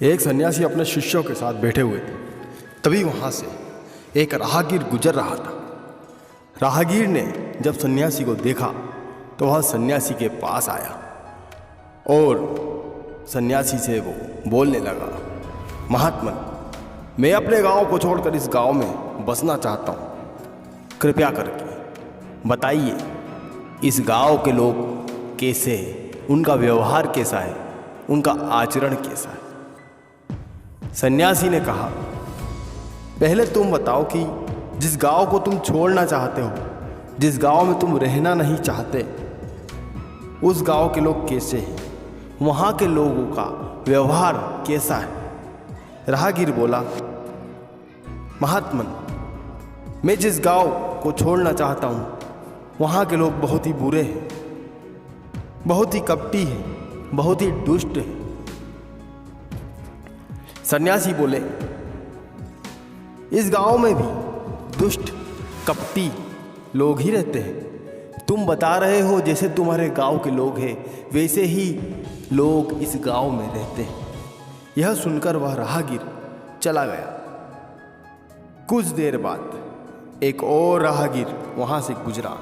एक सन्यासी अपने शिष्यों के साथ बैठे हुए थे। तभी वहाँ से एक राहगीर गुजर रहा था। राहगीर ने जब सन्यासी को देखा तो वह सन्यासी के पास आया और सन्यासी से वो बोलने लगा, महात्मन, मैं अपने गांव को छोड़कर इस गांव में बसना चाहता हूँ। कृपया करके बताइए इस गांव के लोग कैसे हैं, उनका व्यवहार कैसा है, उनका आचरण कैसा है। सन्यासी ने कहा, पहले तुम बताओ कि जिस गांव को तुम छोड़ना चाहते हो, जिस गांव में तुम रहना नहीं चाहते, उस गांव के लोग कैसे हैं, वहाँ के लोगों का व्यवहार कैसा है। राहगीर बोला, महात्मन, मैं जिस गांव को छोड़ना चाहता हूँ वहाँ के लोग बहुत ही बुरे हैं, बहुत ही कपटी हैं, बहुत ही दुष्ट हैं। सन्यासी बोले, इस गांव में भी दुष्ट कपटी लोग ही रहते हैं। तुम बता रहे हो जैसे तुम्हारे गांव के लोग हैं वैसे ही लोग इस गांव में रहते हैं। यह सुनकर वह राहगीर चला गया। कुछ देर बाद एक और राहगीर वहां से गुजरा।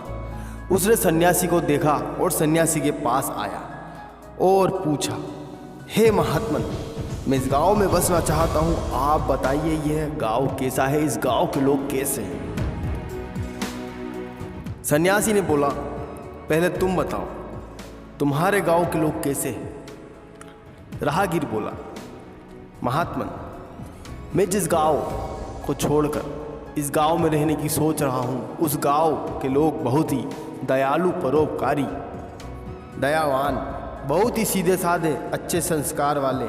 उसने सन्यासी को देखा और सन्यासी के पास आया और पूछा, हे महात्मन, मैं इस गांव में बसना चाहता हूं, आप बताइए यह गांव कैसा है, इस गांव के लोग कैसे हैं। सन्यासी ने बोला, पहले तुम बताओ तुम्हारे गांव के लोग कैसे हैं। राहगीर बोला, महात्मन, मैं जिस गांव को छोड़कर इस गांव में रहने की सोच रहा हूँ, उस गांव के लोग बहुत ही दयालु, परोपकारी, दयावान, बहुत ही सीधे साधे, अच्छे संस्कार वाले,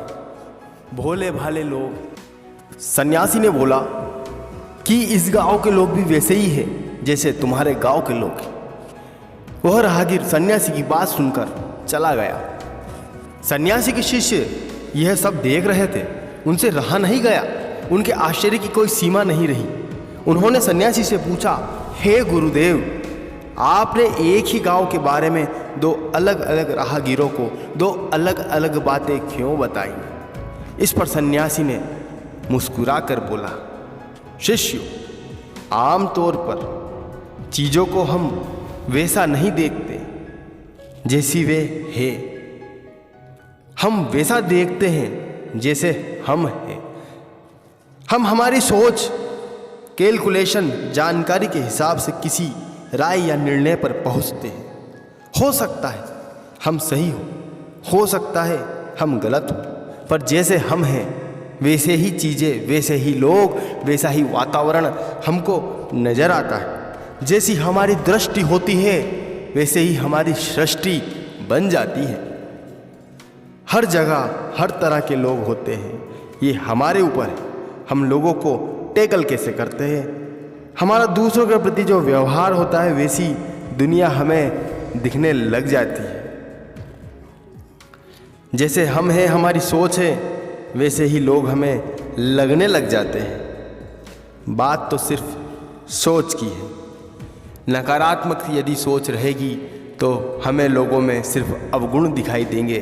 भोले भाले लोग। सन्यासी ने बोला कि इस गांव के लोग भी वैसे ही हैं जैसे तुम्हारे गांव के लोग हैं। वह राहगीर सन्यासी की बात सुनकर चला गया। सन्यासी के शिष्य यह सब देख रहे थे, उनसे रहा नहीं गया, उनके आश्चर्य की कोई सीमा नहीं रही। उन्होंने सन्यासी से पूछा, हे गुरुदेव, आपने एक ही गांव के बारे में दो अलग अलग राहगीरों को दो अलग अलग बातें क्यों बताई। इस पर सन्यासी ने मुस्कुराकर बोला, शिष्य, आमतौर पर चीज़ों को हम वैसा नहीं देखते जैसी वे है, हम वैसा देखते हैं जैसे हम हैं। हम हमारी सोच, कैलकुलेशन, जानकारी के हिसाब से किसी राय या निर्णय पर पहुंचते हैं। हो सकता है हम सही हो सकता है हम गलत हो, पर जैसे हम हैं वैसे ही चीज़ें, वैसे ही लोग, वैसा ही वातावरण हमको नज़र आता है। जैसी हमारी दृष्टि होती है वैसे ही हमारी सृष्टि बन जाती है। हर जगह हर तरह के लोग होते हैं, ये हमारे ऊपर है, हम लोगों को टैकल कैसे करते हैं। हमारा दूसरों के प्रति जो व्यवहार होता है वैसी दुनिया हमें दिखने लग जाती है। जैसे हम हैं, हमारी सोच है, वैसे ही लोग हमें लगने लग जाते हैं। बात तो सिर्फ सोच की है। नकारात्मक यदि सोच रहेगी तो हमें लोगों में सिर्फ अवगुण दिखाई देंगे,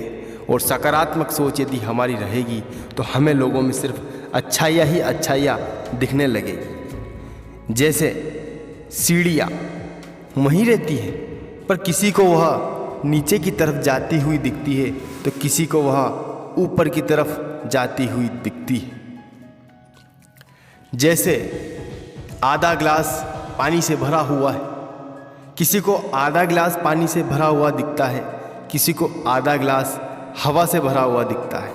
और सकारात्मक सोच यदि हमारी रहेगी तो हमें लोगों में सिर्फ अच्छाइयाँ ही अच्छाइयाँ दिखने लगेगी। जैसे सीढ़ियाँ वहीं रहती है, पर किसी को वह नीचे की तरफ जाती हुई दिखती है तो किसी को वह ऊपर की तरफ जाती हुई दिखती है। जैसे आधा ग्लास पानी से भरा हुआ है, किसी को आधा ग्लास पानी से भरा हुआ दिखता है, किसी को आधा ग्लास हवा से भरा हुआ दिखता है।